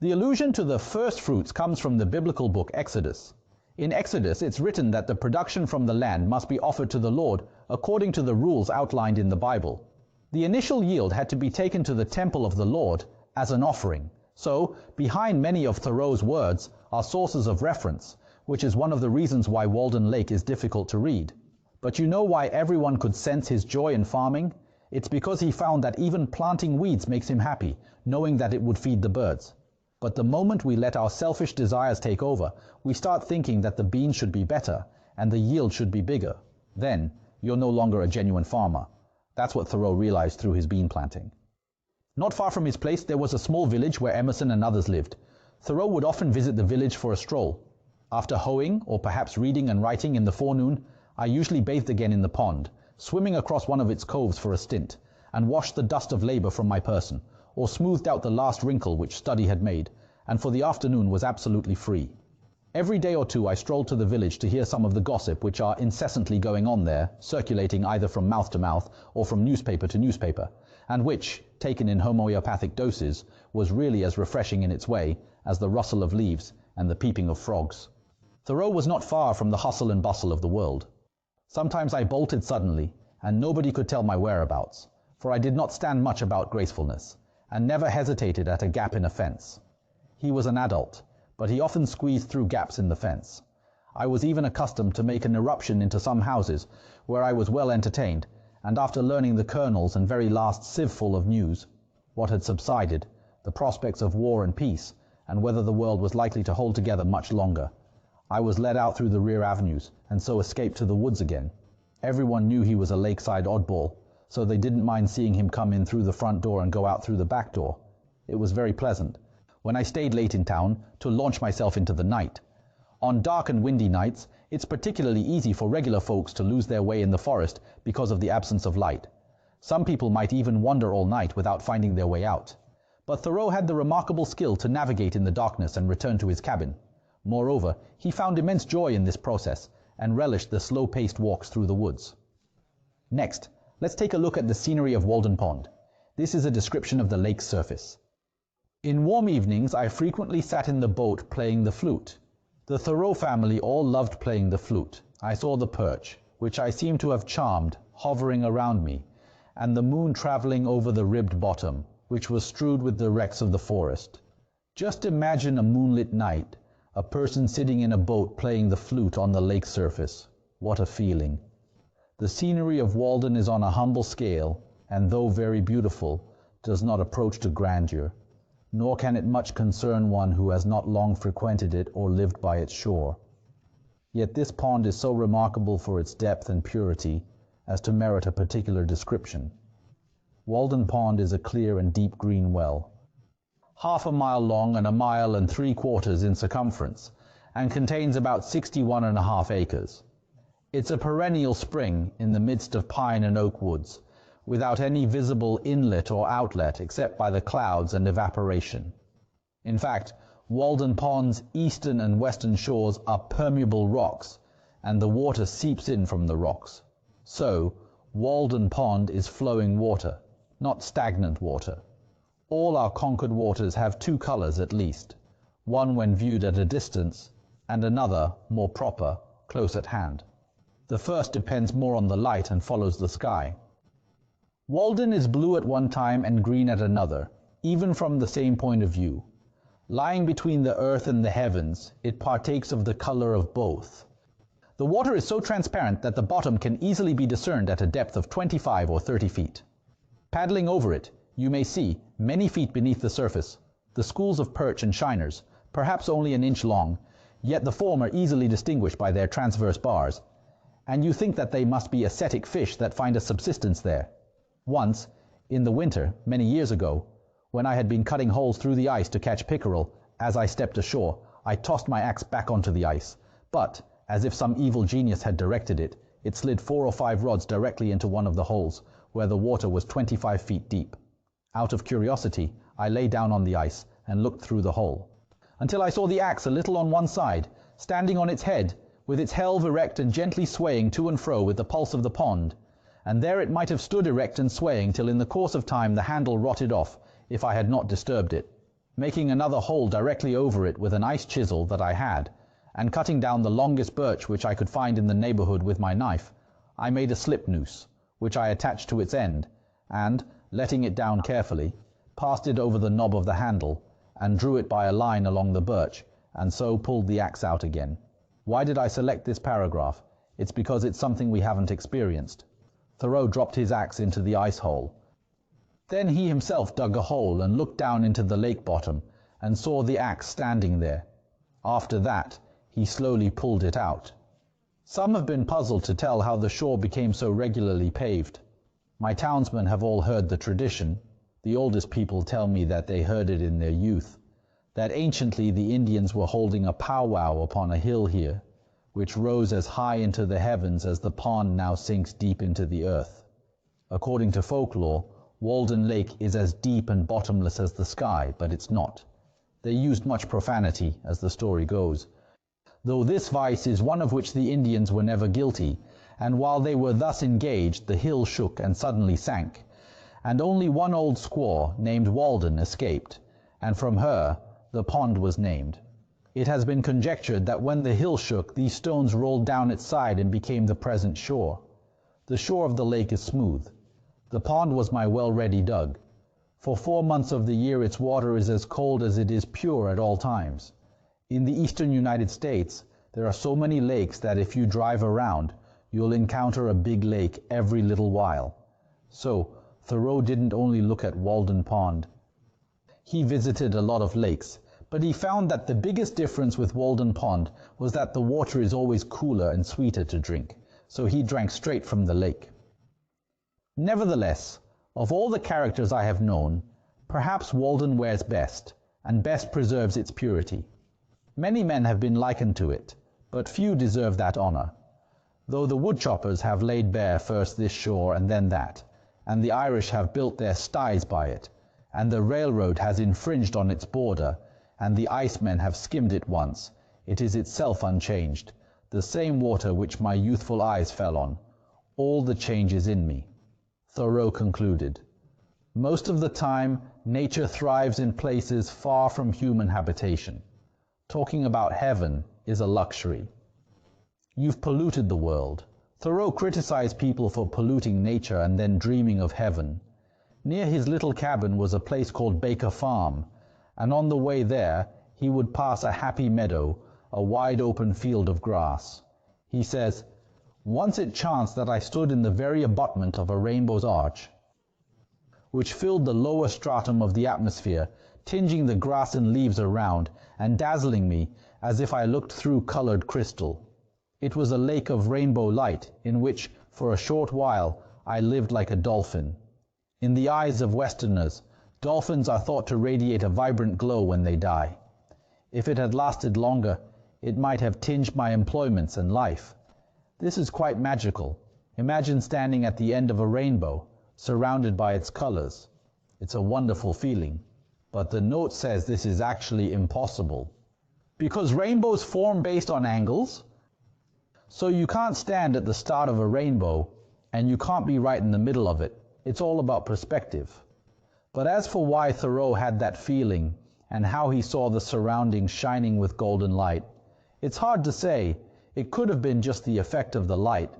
The allusion to the first fruits comes from the biblical book Exodus. In Exodus, it's written that the production from the land must be offered to the Lord according to the rules outlined in the Bible. The initial yield had to be taken to the temple of the Lord as an offering. So, behind many of Thoreau's words are sources of reference, which is one of the reasons why Walden Lake is difficult to read. But you know why everyone could sense his joy in farming? It's because he found that even planting weeds makes him happy, knowing that it would feed the birds. But the moment we let our selfish desires take over, we start thinking that the beans should be better and the yield should be bigger. Then, you're no longer a genuine farmer. That's what Thoreau realized through his bean planting. Not far from his place, there was a small village where Emerson and others lived. Thoreau would often visit the village for a stroll. After hoeing, or perhaps reading and writing in the forenoon, I usually bathed again in the pond, swimming across one of its coves for a stint, and washed the dust of labor from my person, or smoothed out the last wrinkle which study had made, and for the afternoon was absolutely free. Every day or two I strolled to the village to hear some of the gossip which are incessantly going on there, circulating either from mouth to mouth or from newspaper to newspaper, and which, taken in homeopathic doses, was really as refreshing in its way as the rustle of leaves and the peeping of frogs. Thoreau was not far from the hustle and bustle of the world. Sometimes I bolted suddenly, and nobody could tell my whereabouts, for I did not stand much about gracefulness, and never hesitated at a gap in a fence. He was an adult, but he often squeezed through gaps in the fence. I was even accustomed to make an eruption into some houses, where I was well entertained, and after learning the kernels and very last sieveful of news, what had subsided, the prospects of war and peace, and whether the world was likely to hold together much longer, I was led out through the rear avenues, and so escaped to the woods again. Everyone knew he was a lakeside oddball, so they didn't mind seeing him come in through the front door and go out through the back door. It was very pleasant, when I stayed late in town, to launch myself into the night. On dark and windy nights, it's particularly easy for regular folks to lose their way in the forest because of the absence of light. Some people might even wander all night without finding their way out. But Thoreau had the remarkable skill to navigate in the darkness and return to his cabin. Moreover, he found immense joy in this process, and relished the slow-paced walks through the woods. Next, let's take a look at the scenery of Walden Pond. This is a description of the lake's surface. In warm evenings, I frequently sat in the boat playing the flute. The Thoreau family all loved playing the flute. I saw the perch, which I seemed to have charmed, hovering around me, and the moon traveling over the ribbed bottom, which was strewed with the wrecks of the forest. Just imagine a moonlit night, a person sitting in a boat playing the flute on the lake surface. What a feeling. The scenery of Walden is on a humble scale, and though very beautiful, does not approach to grandeur, nor can it much concern one who has not long frequented it or lived by its shore. Yet this pond is so remarkable for its depth and purity as to merit a particular description. Walden Pond is a clear and deep green well, 1/2 mile long and 1 3/4 in circumference, and contains about 61½ acres. It's a perennial spring in the midst of pine and oak woods, without any visible inlet or outlet except by the clouds and evaporation. In fact, Walden Pond's eastern and western shores are permeable rocks, and the water seeps in from the rocks. So, Walden Pond is flowing water, not stagnant water. All our conquered waters have two colors at least, one when viewed at a distance, and another, more proper, close at hand. The first depends more on the light and follows the sky. Walden is blue at one time and green at another, even from the same point of view. Lying between the earth and the heavens, it partakes of the color of both. The water is so transparent that the bottom can easily be discerned at a depth of 25 or 30 feet. Paddling over it, you may see, many feet beneath the surface, the schools of perch and shiners, perhaps only an inch long, yet the former easily distinguished by their transverse bars, and you think that they must be ascetic fish that find a subsistence there. Once, in the winter, many years ago, when I had been cutting holes through the ice to catch pickerel, as I stepped ashore, I tossed my axe back onto the ice, but, as if some evil genius had directed it, it slid 4 or 5 rods directly into one of the holes, where the water was 25 feet deep. Out of curiosity, I lay down on the ice and looked through the hole, until I saw the axe a little on one side, standing on its head, with its helve erect and gently swaying to and fro with the pulse of the pond, and there it might have stood erect and swaying till in the course of time the handle rotted off, if I had not disturbed it. making another hole directly over it with an ice chisel that I had, and cutting down the longest birch which I could find in the neighborhood with my knife, I made a slip noose, which I attached to its end, and, letting it down carefully, passed it over the knob of the handle, and drew it by a line along the birch, and so pulled the axe out again. Why did I select this paragraph? It's because it's something we haven't experienced. Thoreau dropped his axe into the ice hole. Then he himself dug a hole and looked down into the lake bottom and saw the axe standing there. After that, he slowly pulled it out. Some have been puzzled to tell how the shore became so regularly paved. My townsmen have all heard the tradition. The oldest people tell me that they heard it in their youth, that anciently the Indians were holding a powwow upon a hill here, which rose as high into the heavens as the pond now sinks deep into the earth. According to folklore, Walden Lake is as deep and bottomless as the sky, but it's not. They used much profanity, as the story goes, though this vice is one of which the Indians were never guilty, and while they were thus engaged, the hill shook and suddenly sank, and only one old squaw, named Walden, escaped, and from her the pond was named. It has been conjectured that when the hill shook, these stones rolled down its side and became the present shore. The shore of the lake is smooth. The pond was my well ready dug. For 4 months of the year its water is as cold as it is pure at all times. In the eastern United States, there are so many lakes that if you drive around, you'll encounter a big lake every little while. So, Thoreau didn't only look at Walden Pond. He visited a lot of lakes, but he found that the biggest difference with Walden Pond was that the water is always cooler and sweeter to drink, so he drank straight from the lake. Nevertheless, of all the characters I have known, perhaps Walden wears best, and best preserves its purity. Many men have been likened to it, but few deserve that honor, though the woodchoppers have laid bare first this shore and then that, and the Irish have built their styes by it, and the railroad has infringed on its border, and the icemen have skimmed it once, it is itself unchanged, the same water which my youthful eyes fell on. All the change is in me. Thoreau concluded. Most of the time, nature thrives in places far from human habitation. Talking about heaven is a luxury. You've polluted the world. Thoreau criticized people for polluting nature and then dreaming of heaven. Near his little cabin was a place called Baker Farm, and on the way there he would pass a happy meadow, a wide open field of grass. He says, "Once it chanced that I stood in the very abutment of a rainbow's arch, which filled the lower stratum of the atmosphere, tinging the grass and leaves around, and dazzling me as if I looked through colored crystal. It was a lake of rainbow light, in which, for a short while, I lived like a dolphin. In the eyes of Westerners, dolphins are thought to radiate a vibrant glow when they die. If it had lasted longer, it might have tinged my employments and life. This is quite magical. Imagine standing at the end of a rainbow, surrounded by its colors. It's a wonderful feeling. But the note says this is actually impossible. Because rainbows form based on angles, so you can't stand at the start of a rainbow, and you can't be right in the middle of it. It's all about perspective. But as for why Thoreau had that feeling, and how he saw the surroundings shining with golden light, it's hard to say. It could have been just the effect of the light,